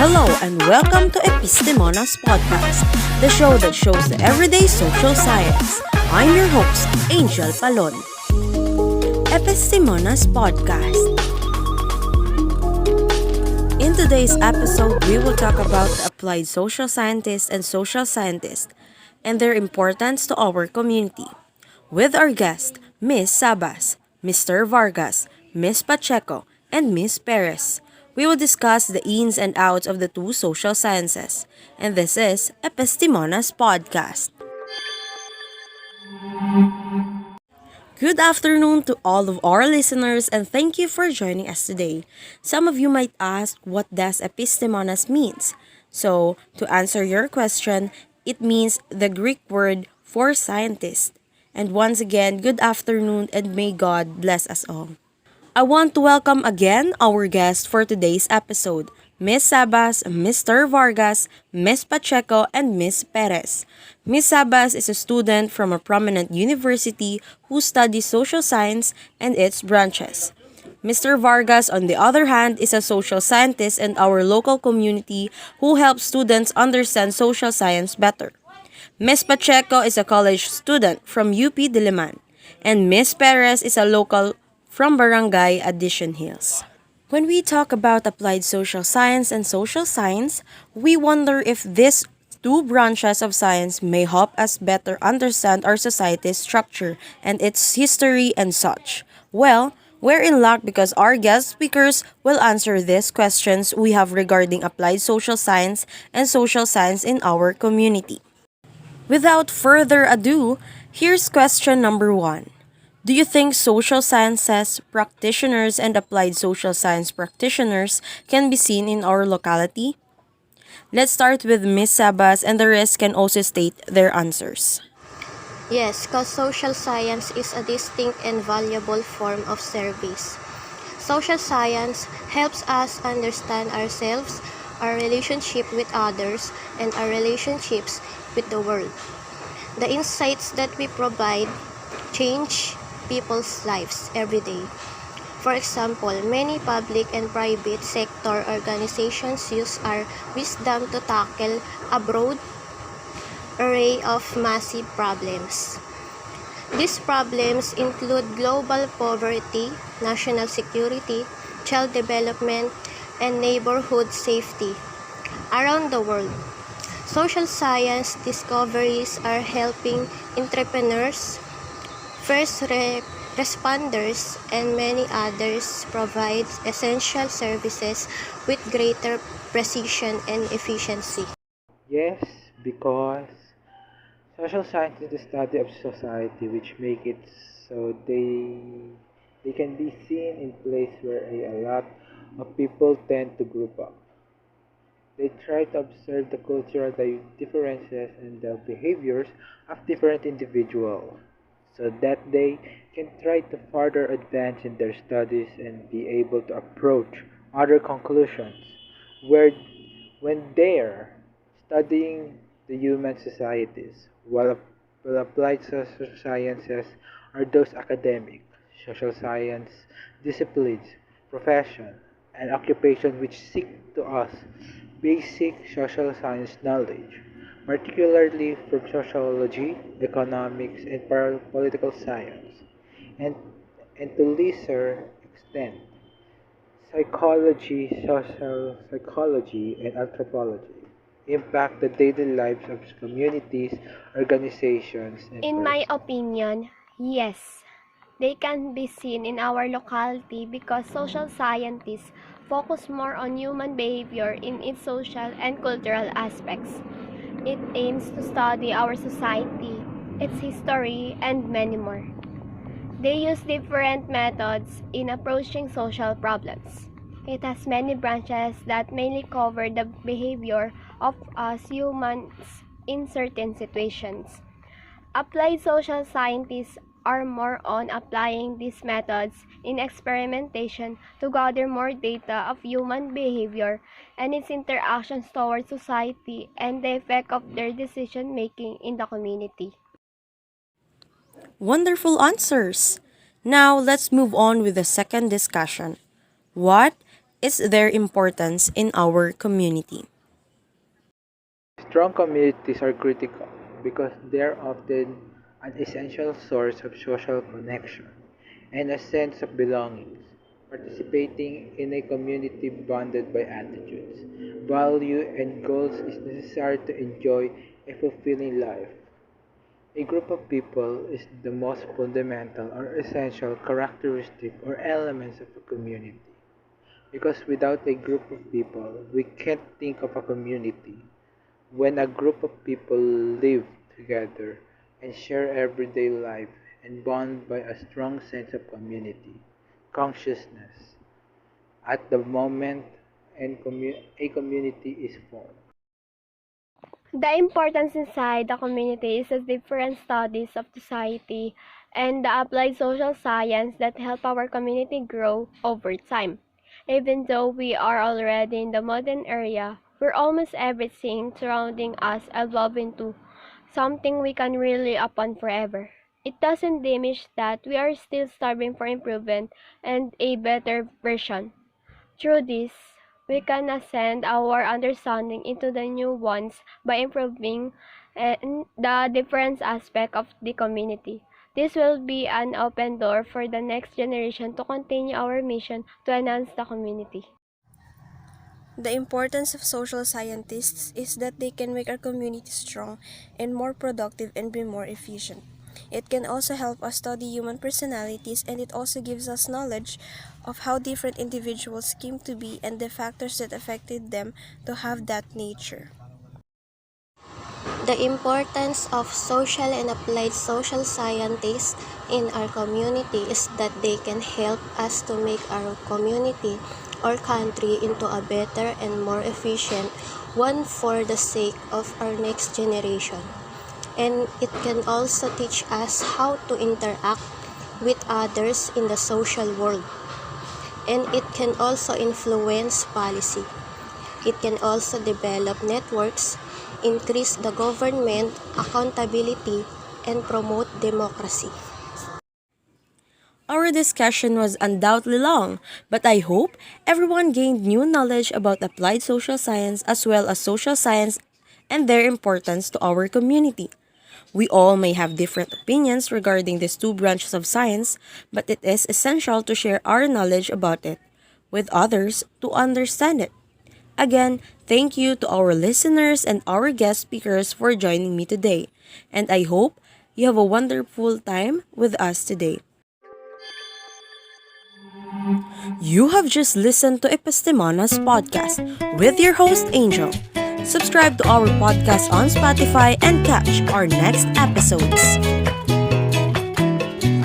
Hello and welcome to Epistimona's podcast, the show that shows the everyday social science. I'm your host, Angel Palon. Epistimona's podcast. In today's episode, we will talk about the applied social scientists and social scientists and their importance to our community. With our guest, Ms. Sabas, Mr. Vargas, Ms. Pacheco, and Ms. Perez. We will discuss the ins and outs of the two social sciences. And this is Epistimona's podcast. Good afternoon to all of our listeners and thank you for joining us today. Some of you might ask what does Epistimonas means? So, to answer your question, it means the Greek word for scientist. And once again, good afternoon and may God bless us all. I want to welcome again our guest for today's episode, Ms. Sabas, Mr. Vargas, Ms. Pacheco, and Ms. Perez. Ms. Sabas is a student from a prominent university who studies social science and its branches. Mr. Vargas, on the other hand, is a social scientist in our local community who helps students understand social science better. Ms. Pacheco is a college student from UP Diliman, and Ms. Perez is a local from Barangay Addition Hills. When we talk about applied social science and social science, we wonder if these two branches of science may help us better understand our society's structure and its history and such. Well, we're in luck because our guest speakers will answer these questions we have regarding applied social science and social science in our community. Without further ado, here's question number 1. Do you think social sciences practitioners and applied social science practitioners can be seen in our locality? Let's start with Ms. Sabas and the rest can also state their answers. Yes, because social science is a distinct and valuable form of service. Social science helps us understand ourselves, our relationship with others, and our relationships with the world. The insights that we provide change people's lives every day. For example, many public and private sector organizations use our wisdom to tackle a broad array of massive problems. These problems include global poverty, national security, child development, and neighborhood safety around the world. Social science discoveries are helping entrepreneurs, first responders, and many others provide essential services with greater precision and efficiency. Yes, because social science is the study of society which make it so they can be seen in place where a lot of people tend to group up. They try to observe the cultural differences and the behaviors of different individuals so that they can try to further advance in their studies and be able to approach other conclusions where when they're studying the human societies while applied social sciences are those academic social science disciplines profession and occupation which seek to us basic social science knowledge, particularly from sociology, economics, and political science, and, and to lesser extent, psychology, social psychology, and anthropology impact the daily lives of communities, organizations, and In my persons. opinion, yes. They can be seen in our locality because social scientists focus more on human behavior in its social and cultural aspects. It aims to study our society, its history, and many more. They use different methods in approaching social problems. It has many branches that mainly cover the behavior of us humans in certain situations. Applied social scientists are more on applying these methods in experimentation to gather more data of human behavior and its interactions towards society and the effect of their decision making in the community. Wonderful answers! Now let's move on with the second discussion. What is their importance in our community. Strong communities are critical because they're often an essential source of social connection and a sense of belonging. Participating in a community bonded by attitudes, value, and goals is necessary to enjoy a fulfilling life. A group of people is the most fundamental or essential characteristic or elements of a community. Because without a group of people, we can't think of a community. When a group of people live together and share everyday life and bond by a strong sense of community, consciousness, at the moment a community is formed. The importance inside the community is the different studies of society and the applied social science that help our community grow over time. Even though we are already in the modern era, where almost everything surrounding us evolve into something we can rely upon forever. It doesn't diminish that we are still striving for improvement and a better version. Through this, we can ascend our understanding into the new ones by improving the different aspects of the community. This will be an open door for the next generation to continue our mission to enhance the community. The importance of social scientists is that they can make our community strong and more productive and be more efficient. It can also help us study human personalities, and it also gives us knowledge of how different individuals came to be and the factors that affected them to have that nature. The importance of social and applied social scientists in our community is that they can help us to make our community or country into a better and more efficient one for the sake of our next generation. And it can also teach us how to interact with others in the social world. And it can also influence policy. It can also develop networks, increase the government accountability, and promote democracy. Our discussion was undoubtedly long, but I hope everyone gained new knowledge about applied social science as well as social science and their importance to our community. We all may have different opinions regarding these two branches of science, but it is essential to share our knowledge about it with others to understand it. Again, thank you to our listeners and our guest speakers for joining me today, and I hope you have a wonderful time with us today. You have just listened to Epistemana's podcast with your host Angel. Subscribe to our podcast on Spotify and catch our next episodes.